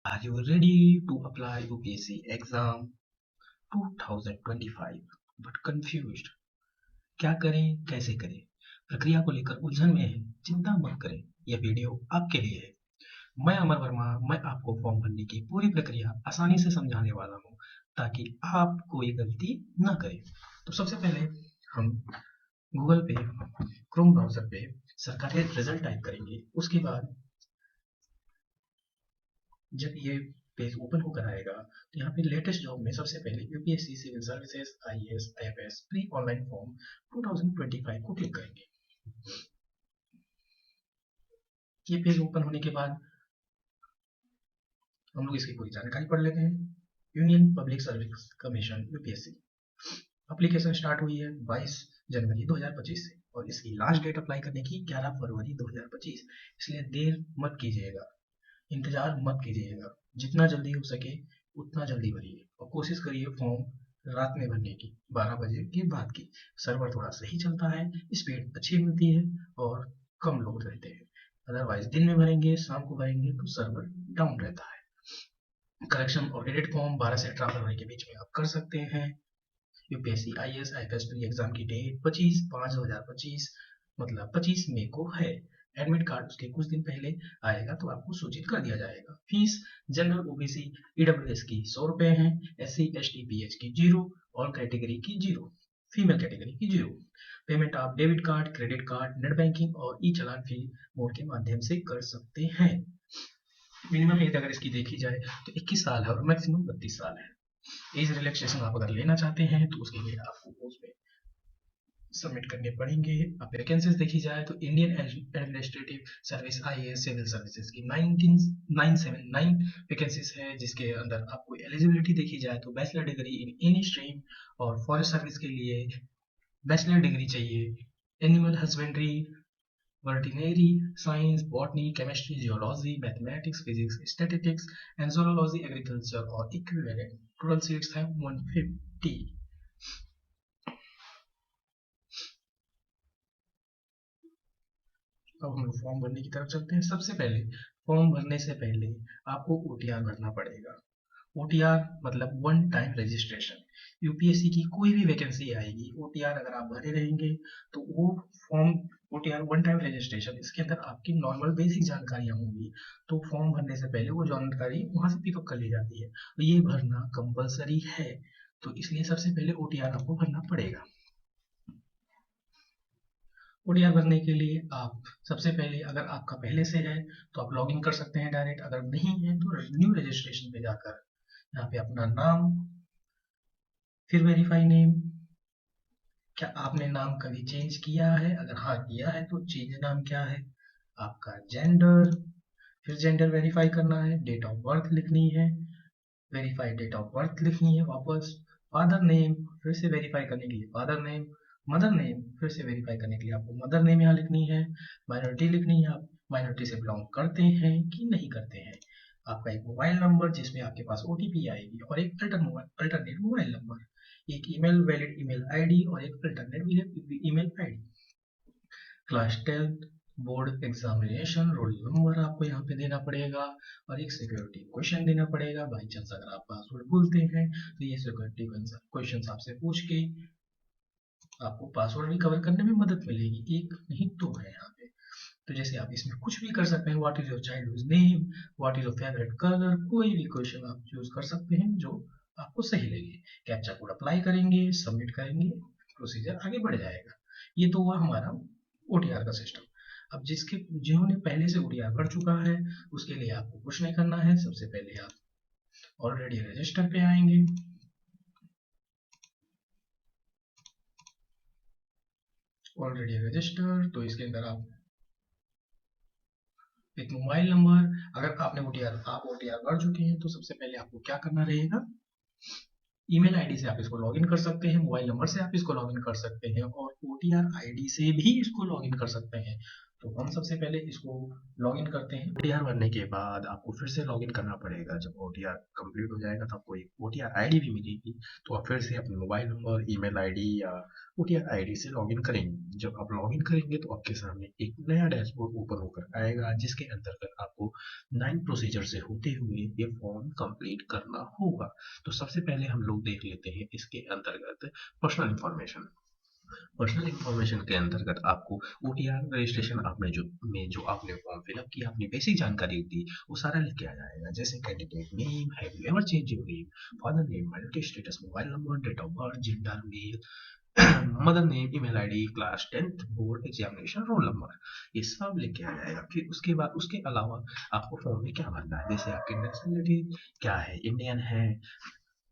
Are you ready to apply UPSC exam 2025 but confused? क्या करें कैसे करें? प्रक्रिया को लेकर उलझन में है? चिंता मत करें, यह वीडियो आपके लिए है। मैं अमर वर्मा, मैं आपको फॉर्म भरने की पूरी प्रक्रिया आसानी से समझाने वाला हूँ ताकि आप कोई गलती न करें। तो सबसे पहले हम गूगल पे, क्रोम ब्राउजर पे सरकारी रिजल्ट टाइप करेंगे। उसके बाद जब ये पेज ओपन होकर आएगा तो यहाँ पे लेटेस्ट जॉब में सबसे पहले UPSC civil services IAS IFS pre online form 2025 को क्लिक करेंगे। ये पेज ओपन होने के बाद हम लोग इसकी पूरी जानकारी पढ़ लेते हैं। Union public service commission UPSC application start हुई है 22 जनवरी 2025 से और इसकी लास्ट डेट अप्लाई करने की 11 फरवरी 2025। इसलिए देर मत कीजिएगा, इंतजार मत कीजिएगा, जितना जल्दी हो सके उतना जल्दी भरिए और कोशिश करिए फॉर्म रात में भरने की, 12 बजे के बाद की। सर्वर थोड़ा सही चलता है, स्पीड अच्छी मिलती है और कम लोग रहते हैं। अदरवाइज दिन में भरेंगे, शाम को भरेंगे तो सर्वर डाउन रहता है। करेक्शन और एडिट फॉर्म 12 से 18 फरवरी के बीच में आप कर सकते हैं। UPSC IAS IFS pre exam की डेट 25/5/2025 मतलब 25 मई को है। एडमिट कार्ड उसके कुछ दिन पहले आएगा तो आपको सूचित कर दिया जाएगा। फीस जनरल ओबीसी ईडब्ल्यूएस की 100 रुपए है, एससी एसटी पीएच की 0, ऑल कैटेगरी की 0, फीमेल कैटेगरी की 0। पेमेंट आप debit card, credit card, net banking और ई चालान फी मोड के माध्यम से कर सकते हैं। मिनिमम एज अगर इसकी देखी जाए तो 21 साल है और मैक्सिमम 32 साल है। एज रिलैक्सेशन आप अगर लेना चाहते हैं तो उसके लिए आपको उसमें सबमिट करने पड़ेंगे। अब वैकेंसीज देखी जाए तो Indian administrative service IAS civil services की 19979 वैकेंसीज है, जिसके अंदर आपको एलिजिबिलिटी देखी जाए तो bachelor degree in any stream और फॉरेस्ट सर्विस के लिए बैचलर डिग्री चाहिए। Animal husbandry, veterinary science, botany, chemistry, geology, mathematics, physics, statistics and zoology, agriculture और इक्विवेलेंट। टोटल सीट्स हैं 150। अब हम लोग फॉर्म भरने की तरफ चलते हैं। सबसे पहले फॉर्म भरने से पहले आपको ओटीआर भरना पड़ेगा। ओटीआर मतलब वन टाइम रजिस्ट्रेशन। यूपीएससी की कोई भी वैकेंसी आएगी, ओटीआर अगर आप भरे रहेंगे तो वो form OTR one time registration, इसके अंदर आपकी नॉर्मल बेसिक जानकारियां होंगी। तो फॉर्म भरने से पहले वो जानकारी वहां से पिकअप कर ली जाती है, तो ये भरना कंपलसरी है। तो इसलिए सबसे पहले ओटीआर आपको भरना पड़ेगा। ओडीआर भरने के लिए आप सबसे पहले, अगर आपका पहले से है तो आप लॉगिन कर सकते हैं डायरेक्ट, अगर नहीं है तो न्यू रजिस्ट्रेशन पे जाकर यहाँ पे अपना नाम, फिर वेरीफाई नेम। क्या आपने नाम कभी चेंज किया है? अगर हाँ किया है तो चेंज नाम क्या है? आपका जेंडर, फिर जेंडर वेरीफाई करना है, डेट ऑफ बर्थ लिखनी है, वेरीफाई डेट ऑफ बर्थ लिखनी है वापस, फादर नेम फिर से वेरीफाई करने के लिए फादर नेम, मदर नेम फिर से वेरीफाई करने के लिए आपको मदर नेम यहाँ लिखनी है, माइनॉरिटी लिखनी है, आप माइनॉरिटी से बिलोंग करते हैं कि नहीं करते हैं, आपका एक मोबाइल नंबर जिसमें आपके पास ओटीपी आएगी और एक अल्टरनेट मोबाइल नंबर, एक ईमेल वैलिड ईमेल आईडी और एक alternate email ID, class 10th board examination roll number आपको यहाँ पे देना पड़ेगा और एक सिक्योरिटी क्वेश्चन देना पड़ेगा। बाई चांस अगर आप पासवर्ड भूलते हैं तो ये सिक्योरिटी क्वेश्चन आपसे पूछ के आपको पासवर्ड रिकवर करने में मदद मिलेगी, एक नहीं दो है यहाँ पे। तो जैसे आप इसमें कुछ भी कर सकते हैं, what is your childhood name, what is your favourite colour, कोई भी क्वेश्चन आप चूज कर सकते हैं जो आपको सही लगे। कैप्चा कोड अप्लाई करेंगे, सबमिट करेंगे, प्रोसीजर आगे बढ़ जाएगा। ये तो हुआ हमारा ओटीआर का सिस्टम। अब जिन्होंने पहले से ओटीआर भर चुका है उसके लिए आपको कुछ नहीं करना है। सबसे पहले आप ऑलरेडी रजिस्टर पे आएंगे, ऑलरेडी रजिस्टर, तो इसके अंदर आप एक मोबाइल नंबर, अगर आपने आप ओटीआर भर चुके हैं तो सबसे पहले आपको क्या करना रहेगा, ईमेल आईडी से आप इसको लॉगिन कर सकते हैं, मोबाइल नंबर से आप इसको लॉगिन कर सकते हैं और ओटीआर आईडी से भी इसको लॉगिन कर सकते हैं। तो हम सबसे पहले इसको लॉगिन करते हैं। OTR भरने के बाद आपको फिर से लॉगिन करना पड़ेगा। जब OTR कंप्लीट हो जाएगा तो आपको एक OTR आईडी भी मिलेगी, तो आप फिर से अपने मोबाइल नंबर, ईमेल आईडी या OTR आईडी से लॉगिन करेंगे। जब आप लॉगिन करेंगे तो आपके सामने एक नया डैशबोर्ड ओपन होकर आएगा, जिसके अंतर्गत आपको 9 प्रोसीजर से होते हुए ये फॉर्म कंप्लीट करना होगा। तो सबसे पहले हम लोग देख लेते हैं इसके अंतर्गत पर्सनल इंफॉर्मेशन। पर्सनल इंफॉर्मेशन के अंतर्गत आपको OTR रजिस्ट्रेशन जो आपने फॉर्म फिलअप किया, अपनी बेसिक जानकारी दी, वो सारा लिख के आ जाएगा। जैसे candidate name, have you ever change your name, father name, marital status, mobile number, date of birth, gender male, mother name, email ID, class 10th, board examination, roll number, ये सब लिख के आ जाएगा। फिर उसके बाद उसके अलावा आपको फॉर्म में क्या भरना है, जैसे आपकी नेशनलिटी क्या है, इंडियन है,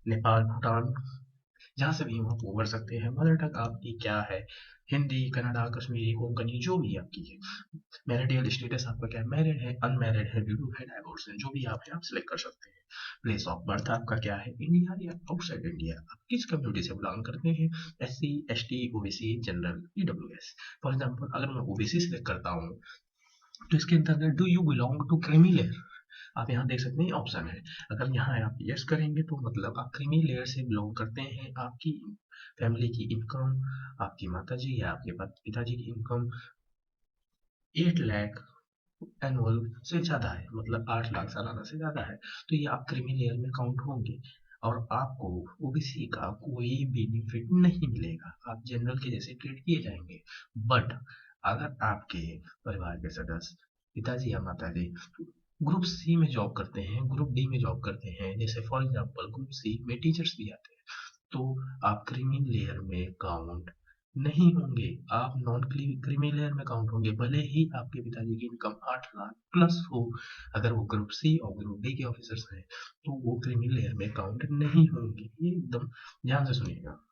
नेपाल, भूटान, जहाँ से भी आप वो भर सकते हैं। मदर टंग आपकी क्या है, हिंदी, कन्नड़ा, कश्मीरी, कोंकणी, जो भी आपकी है। मैरिटल स्टेटस आपका क्या है, मैरिड है, अनमैरिड है, विडो है, डाइवोर्स है, जो भी आप है आप सिलेक्ट कर सकते हैं। प्लेस ऑफ बर्थ आपका क्या है, इंडिया या आउटसाइड इंडिया, आप किस कम्युनिटी से बिलोंग करते हैं, SC, ST, OBC, general, EWS। For example अगर मैं OBC सिलेक्ट करता हूँ तो इसके अंतर्गत do you belong to creamy layer, आप यहाँ देख सकते हैं ऑप्शन है। अगर यहाँ आप यस करेंगे तो मतलब आप क्रीमी लेयर से बिलोंग करते हैं। आपकी फैमिली की इनकम, आपकी माताजी या आपके पिताजी की इनकम 8 लाख एनुअल से ज़्यादा है, मतलब 8 लाख सालाना से ज़्यादा है, तो ये आप क्रीमी लेयर में काउंट होंगे और आपको OBC का कोई बेनिफिट नहीं मिलेगा। आप जनरल के जैसे ट्रीट किए जाएंगे। बट अगर आपके परिवार के सदस्य, पिताजी या माताजी ग्रुप सी में जॉब करते हैं, ग्रुप डी में जॉब करते हैं, जैसे फॉर एग्जांपल ग्रुप सी में टीचर्स भी आते हैं, तो आप क्रीमी लेयर में काउंट नहीं होंगे, आप नॉन क्रीमी लेयर में काउंट होंगे, भले ही आपके पिताजी की इनकम 8 लाख प्लस हो। अगर वो ग्रुप सी और ग्रुप डी के ऑफिसर्स हैं तो वो क्रीमी लेयर में काउंट नहीं होंगे। ये एकदम ध्यान से सुनिएगा।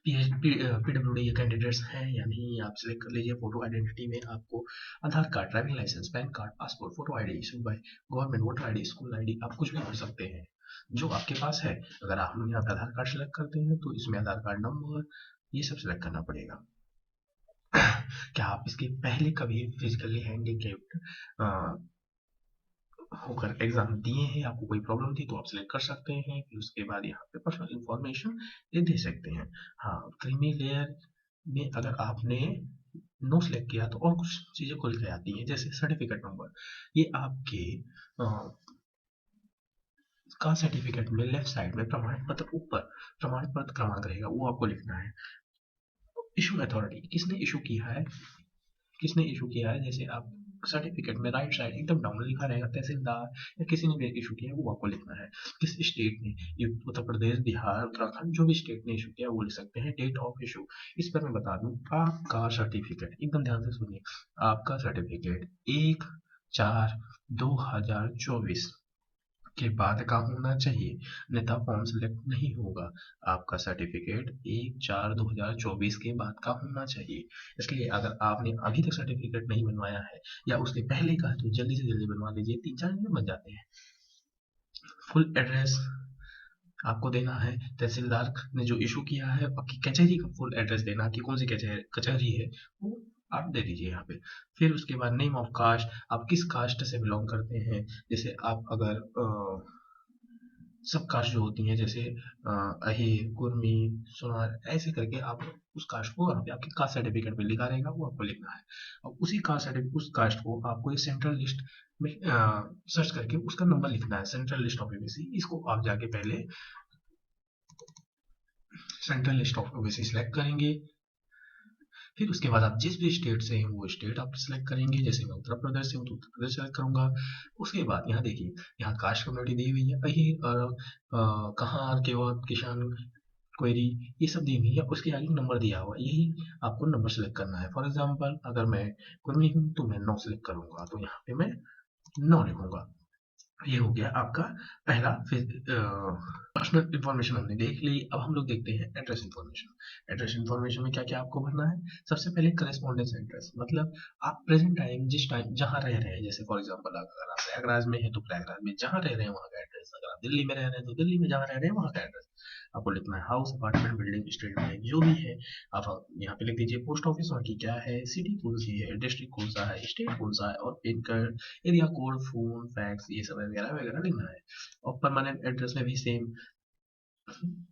PWD कैंडिडेट्स हैं या नहीं आप सिलेक्ट कर लीजिए। फोटो आइडेंटिटी में आपको Aadhaar card, driving licence, PAN card, passport, photo ID issued by government, voter ID, school ID, आप कुछ भी भर सकते हैं जो आपके पास है। अगर आप यहाँ पे आधार कार्ड सिलेक्ट करते हैं तो इसमें आधार कार्ड नंबर ये सब सिलेक्ट करना पड़ेगा। क्या आप इसके पहले कभी फिजिकली हैंडीकैप्ड होकर एग्जाम दिए हैं, आपको कोई प्रॉब्लम थी तो आप सिलेक्ट कर सकते हैं। फिर उसके बाद यहाँ पे पर्सनल इंफॉर्मेशन ये दे सकते हैं। हाँ, क्रीमी लेयर में अगर आपने नो सिलेक्ट किया तो और कुछ चीजें खुल के आती हैं, जैसे सर्टिफिकेट नंबर। ये आपके कास्ट सर्टिफिकेट में लेफ्ट साइड में प्रमाण पत्र ऊपर प्रमाण पत्र क्रमांक रहेगा, वो आपको लिखना है। इशू अथॉरिटी, किसने इशू किया है, जैसे आप सर्टिफिकेट में राइट साइड एकदम डाउन लिखा रहेगा तहसीलदार या किसी ने भी इशू किया है, वो आपको लिखना है। किस स्टेट ने, ये उत्तर प्रदेश, बिहार, उत्तराखंड, जो भी स्टेट ने इशू किया वो लिख सकते हैं। डेट ऑफ इशू, इस पर मैं बता दूं, आपका सर्टिफिकेट एकदम ध्यान से सुनिए, आपका सर्टिफिकेट 1/4/2024 के बाद का होना चाहिए, अन्यथा फॉर्म सिलेक्ट नहीं होगा। आपका सर्टिफिकेट 1/4/2024 के बाद का होना चाहिए। इसलिए अगर आपने अभी तक सर्टिफिकेट नहीं बनवाया है या उसके पहले का है तो जल्दी से जल्दी बनवा लीजिए, 3-4 दिन में बन जाते हैं। फुल एड्रेस आपको देना है, तहसीलदार ने जो इशू किया है आपकी कचहरी का फुल एड्रेस देना कि कौन सी कचहरी है वो आप दे दीजिए यहाँ पे। फिर उसके बाद नेम ऑफ कास्ट, आप किस कास्ट से बिलोंग करते हैं, जैसे आप अगर सब कास्ट जो होती हैं, जैसे अहिर, कुर्मी, सोनार, ऐसे करके आप उस कास्ट को आपके कास्ट सर्टिफिकेट पे लिखा रहेगा, वो आपको लिखना है। और उस कास्ट को आपको एक सेंट्रल लिस्ट में सर्च करके उसका नंबर लिखना है, सेंट्रल लिस्ट ऑफ ओबीसी। इसको आप जाके पहले central list of OBC select करेंगे। फिर उसके बाद आप जिस भी स्टेट से हैं वो स्टेट आप सिलेक्ट करेंगे, जैसे मैं उत्तर प्रदेश से हूँ तो उत्तर प्रदेश सेलेक्ट करूंगा। उसके बाद यहाँ देखिए, यहाँ कास्ट कम्युनिटी दी हुई है, अहिर, कहार, केवट, किसान, क्वेरी, ये सब दी हुई है। उसके आगे नंबर दिया हुआ है, यही आपको नंबर सेलेक्ट करना है। फॉर एग्जाम्पल अगर मैं कुर्मी हूँ तो मैं 9 सेलेक्ट करूंगा, तो यहाँ पे मैं 9 लिखूंगा। ये हो गया आपका पहला पर्सनल इंफॉर्मेशन हमने देख ली। अब हम लोग देखते हैं एड्रेस इंफॉर्मेशन। एड्रेस इंफॉर्मेशन में क्या क्या आपको भरना है, सबसे पहले करेस्पॉन्डेंस एड्रेस, मतलब आप प्रेजेंट टाइम जिस टाइम जहाँ रह रहे हैं, जैसे फॉर एग्जांपल अगर आप प्रयागराज में है तो प्रयागराज में जहाँ रह रहे हैं वहाँ का एड्रेस, अगर आप दिल्ली में रह रहे हैं तो दिल्ली में जहाँ रह रहे हैं वहाँ का एड्रेस आपको लिखना है। हाउस, अपार्टमेंट, बिल्डिंग, स्ट्रीट में जो भी है आप यहाँ पे लिख दीजिए। पोस्ट ऑफिस वहाँ की क्या है, सिटी कौन सी है, डिस्ट्रिक्ट कौन सा है, स्टेट कौन सा है, और pin code, area code, phone, fax, ये सब वगैरह वगैरह लिखना है। और परमानेंट एड्रेस में भी सेम,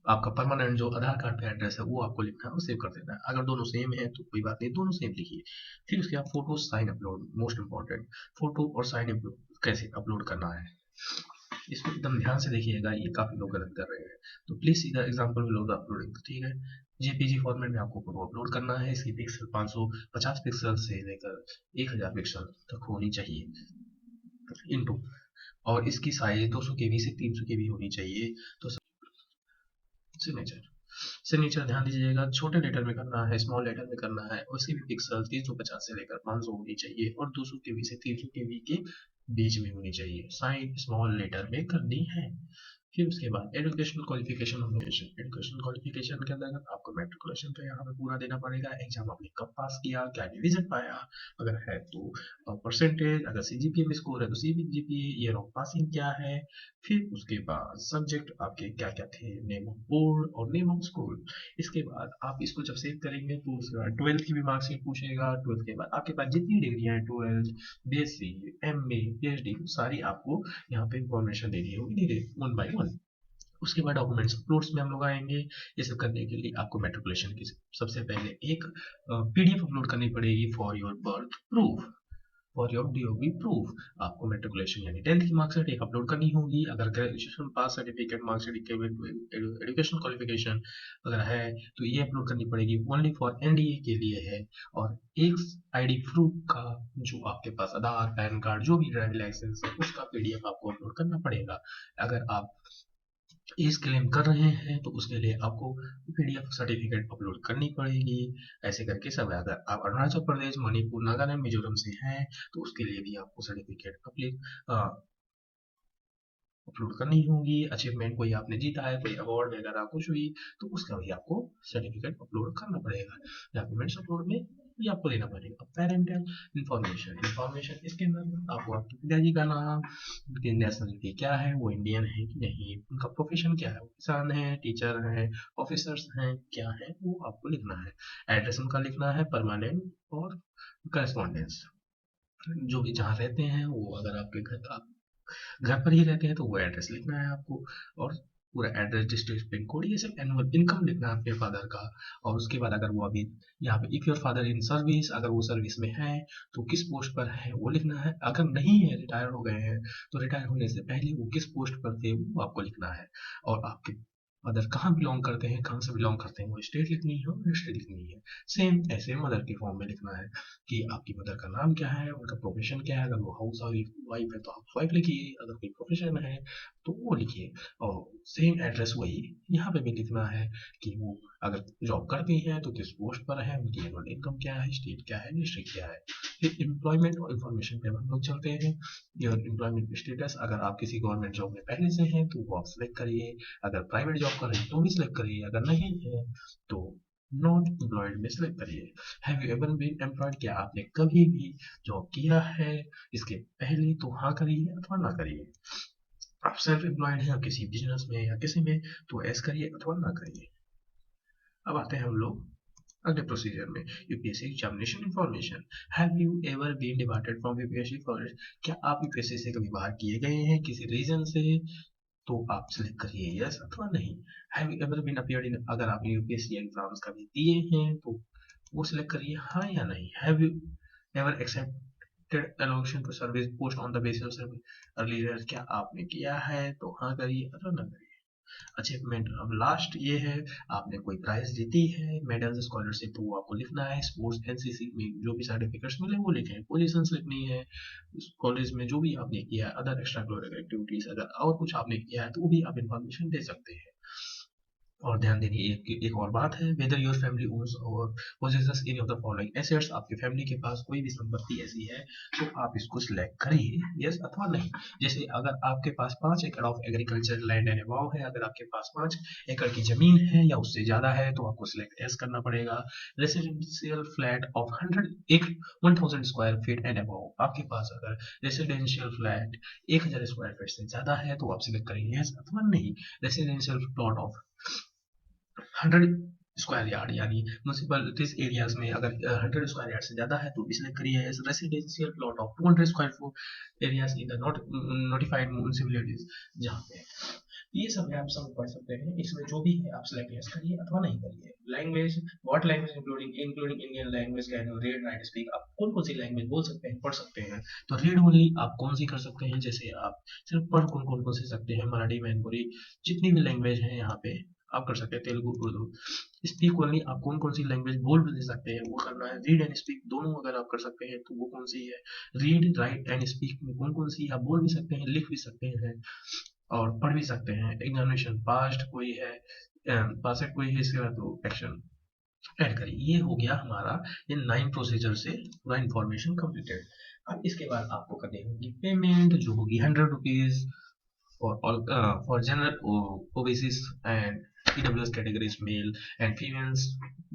आपका परमानेंट जो आधार कार्ड पे एड्रेस है वो आपको लिखना है और सेव कर देना है। अगर दोनों सेम है तो कोई बात नहीं, दोनों सेम लिखिए। फिर उसके बाद photo sign upload, most important, photo और साइन अपलोड कैसे अपलोड करना है इसको एकदम ध्यान से देखिएगा, ये काफी लोग गलत कर रहे हैं। तो प्लीज सीधा एग्जांपल में लोग अपलोडिंग, ठीक है। जेपीजी फॉर्मेट में आपको फोटो अपलोड करना है, इसकी पिक्सल 550 पिक्सल से लेकर 1000 पिक्सल तक होनी चाहिए इनटू, और इसकी साइज 200 केबी से 300 केबी होनी चाहिए। तो सिग्नेचर, सिग्नेचर ध्यान दीजिएगा, छोटे लेटर में करना है, स्मॉल लेटर में करना है, और उसकी भी पिक्सल 350 से लेकर 500 होनी चाहिए और 200 केबी से 300 केबी के बीच में होनी चाहिए। साइन स्मॉल लेटर में करनी है। फिर उसके बाद एजुकेशनल क्वालिफिकेशन, एजुकेशनल क्वालिफिकेशन के अंदर आपको मैट्रिकुलेशन तो यहाँ पे पूरा देना पड़ेगा, एग्जाम आपने कब पास किया, क्या डिवीजन पाया, अगर है तो परसेंटेज, अगर सीजीपीए में स्कोर है तो सीजीपीए, ईयर ऑफ पासिंग क्या है। फिर उसके बाद सब्जेक्ट आपके क्या क्या थे, नेम ऑफ बोर्ड और नेम ऑफ स्कूल। इसके बाद आप इसको जब सेव करेंगे तो उसके बाद 12th की भी मार्कशीट पूछेगा। 12th के बाद आपके पास जितनी डिग्रियां हैं, 12th, बीएससी, एमए, पीएचडी, सारी आपको यहाँ पे इंफॉर्मेशन देनी होगी धीरे वन बाय वन। उसके बाद डॉक्यूमेंट्स अपलोड्स में हम लोग आएंगे। ये सब करने के लिए आपको मैट्रिकुलेशन की सबसे पहले एक पीडीएफ अपलोड करनी पड़ेगी for your birth proof, for your DOB proof. आपको मैट्रिकुलेशन यानी 10th की मार्कशीट एक अपलोड करनी होगी। अगर graduation pass certificate, marksheet, education qualification अगर है तो ये अपलोड करनी पड़ेगी, ओनली फॉर एनडीए के लिए है। और एक आईडी प्रूफ का, जो आपके पास आधार, पैन कार्ड, जो भी ड्राइविंग लाइसेंस है उसका पीडीएफ आपको अपलोड करना पड़ेगा। अगर आप एज क्लेम कर रहे हैं तो उसके लिए आपको पीडीएफ सर्टिफिकेट अपलोड करनी पड़ेगी। ऐसे करके सब है। अगर आप अरुणाचल प्रदेश, मणिपुर, नागालैंड, मिजोरम से हैं तो उसके लिए भी आपको सर्टिफिकेट अपलोड करनी होगी। अचीवमेंट कोई आपने जीता है, कोई अवार्ड वगैरह कुछ भी, तो उसका भी आपको सर्टिफिकेट अपलोड करना पड़ेगा। डॉक्यूमेंट्स अपलोड में ये आपको देना पड़ेगा। पेरेंटल इंफॉर्मेशन, इंफॉर्मेशन इसके अंदर आपको आपके पिताजी का नाम, उनकी नेशनलिटी क्या है, वो इंडियन है कि नहीं, उनका प्रोफेशन क्या है, वो किसान है, टीचर है, ऑफिसर्स हैं, क्या है वो आपको लिखना है। एड्रेस उनका लिखना है, परमानेंट और करस्पॉन्डेंस, जो भी जहाँ रहते हैं वो, अगर आपके घर पर ही रहते हैं तो वो एड्रेस लिखना है आपको। और पूरा एड्रेस, डिस्ट्रिक्ट, पिन कोड, ये सब एनुअल इनकम लिखना है अपने फादर का। और उसके बाद अगर वो अभी यहाँ पे if your father in service, अगर वो सर्विस में है तो किस पोस्ट पर है वो लिखना है। अगर नहीं है, रिटायर हो गए हैं, तो रिटायर होने से पहले वो किस पोस्ट पर थे वो आपको लिखना है। और आपके मदर कहाँ बिलोंग करते हैं, कहाँ से बिलोंग करते हैं, वो स्टेट लिखनी है और डिस्ट्रिक्ट लिखनी है। सेम ऐसे मदर के फॉर्म में लिखना है कि आपकी मदर का नाम क्या है, उनका प्रोफेशन क्या है। अगर वो हाउस वाइफ है तो हाउस वाइफ लिखिए, अगर कोई प्रोफेशन है तो वो लिखिए। और सेम एड्रेस वही यहाँ पे भी लिखना है कि वो अगर जॉब करती हैं तो किस पोस्ट पर है, उनकी एनुअल इनकम क्या है, स्टेट क्या है, डिस्ट्रिक्ट क्या है। फिर एम्प्लॉयमेंट और इन्फॉर्मेशन पे हम लोग चलते हैं। योर एम्प्लॉयमेंट स्टेटस, अगर आप किसी गवर्नमेंट जॉब में पहले से हैं तो वो आप सिलेक्ट करिए, अगर प्राइवेट जॉब कर रहे हैं तो भी सिलेक्ट करिए, अगर नहीं है तो नॉट एम्प्लॉयड में सिलेक्ट करिए। Have you ever been employed, क्या आपने कभी भी जॉब किया है, इसके पहले तो हाँ करिए अथवा ना करिए। आप सेल्फ एम्प्लॉयड हैं किसी बिजनेस में या किसी में तो एस करिए अथवा ना करिए। अब आते हैं हम लोग अगले प्रोसीजर में, UPSC examination information. Have you ever been departed from UPSC for, क्या आप यूपीएससी से कभी बाहर किए गए हैं किसी रीजन से, तो आप सिलेक्ट करिए यस अथवा नहीं। Have you ever been appeared in, अगर आपने यूपीएससी एग्जाम्स कभी दिए हैं तो वो सिलेक्ट करिए हाँ या नहीं। Have you ever accepted allocation to service post on the basis of earlier, क्या आपने किया है तो हाँ करिए अथवा ना करिए। अचीवमेंट, अब लास्ट ये है, आपने कोई प्राइज जीती है, मेडल, स्कॉलरशिप, तो वो आपको लिखना है। स्पोर्ट्स, एनसीसी में जो भी सर्टिफिकेट्स मिले वो लिखें। पोजीशंस लिखनी है, कॉलेज में जो भी आपने किया है, अदर एक्स्ट्रा करिकुलर एक्टिविटीज, अगर और कुछ आपने किया है तो वो भी आप इंफॉर्मेशन दे सकते हैं। और ध्यान देनी एक और बात है, वेदर योर फैमिली ओन्स और possesses any of the following assets, आपके फैमिली के पास कोई भी संपत्ति ऐसी है तो आप इसको सिलेक्ट करिए यस अथवा नहीं। जैसे अगर आपके पास 5 एकड़ of agriculture land and above है, अगर आपके पास 5 एकड़ की जमीन है या उससे ज्यादा है तो आपको सिलेक्ट यस करना पड़ेगा। Residential flat of 1000 square feet and above, आपके पास अगर रेसिडेंशियल फ्लैट 1000 स्क्वायर फीट से ज्यादा है तो आप सिलेक्ट करिए यस अथवा नहीं। Residential plot of 100 square yard यानी म्यूनिसिपलिटीज एरियाज में अगर 100 स्क्वायर यार्ड से ज्यादा है तो इसलिए करिए residential plot of 200 square foot areas in the notified municipalities जहाँ पे ये सब है, आप सब पढ़ सकते हैं। इसमें जो भी है आप सिलेक्ट यस करिए अथवा नहीं करिए। Language, what language including Indian language can you read write speak, आप कौन कौन सी लैंग्वेज बोल सकते हैं पढ़ सकते हैं। तो रीड ओनली आप कौन सी कर सकते हैं, जैसे आप सिर्फ पढ़ कौन कौन सी सकते हैं, मराठी मैनपुरी जितनी भी लैंग्वेज है यहाँ पे आप कर सकते हैं, तेलुगु उर्दू। स्पीक ओनली आप कौन कौन सी लैंग्वेज बोल भी सकते हैं वो करना है। रीड एंड स्पीक दोनों अगर आप कर सकते हैं तो वो कौन सी है। रीड राइट एंड स्पीक में कौन कौन सी आप बोल भी सकते हैं, लिख भी सकते हैं और पढ़ भी सकते हैं। एग्जामिनेशन पास्ट कोई है, पास्ट कोई है, इसके बाद तो एक्शन ऐड करिए। ये हो गया हमारा ये 9 प्रोसीजर से पूरा इंफॉर्मेशन कंप्लीटेड। अब इसके बाद आपको करनी होगी पेमेंट जो होगी 100 rupees for all for general OBCs and EWS categories male and females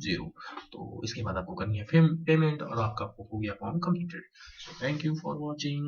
0। तो इसके बाद आपको करनी है पेमेंट और आपका हो गया form completed. So thank you for watching.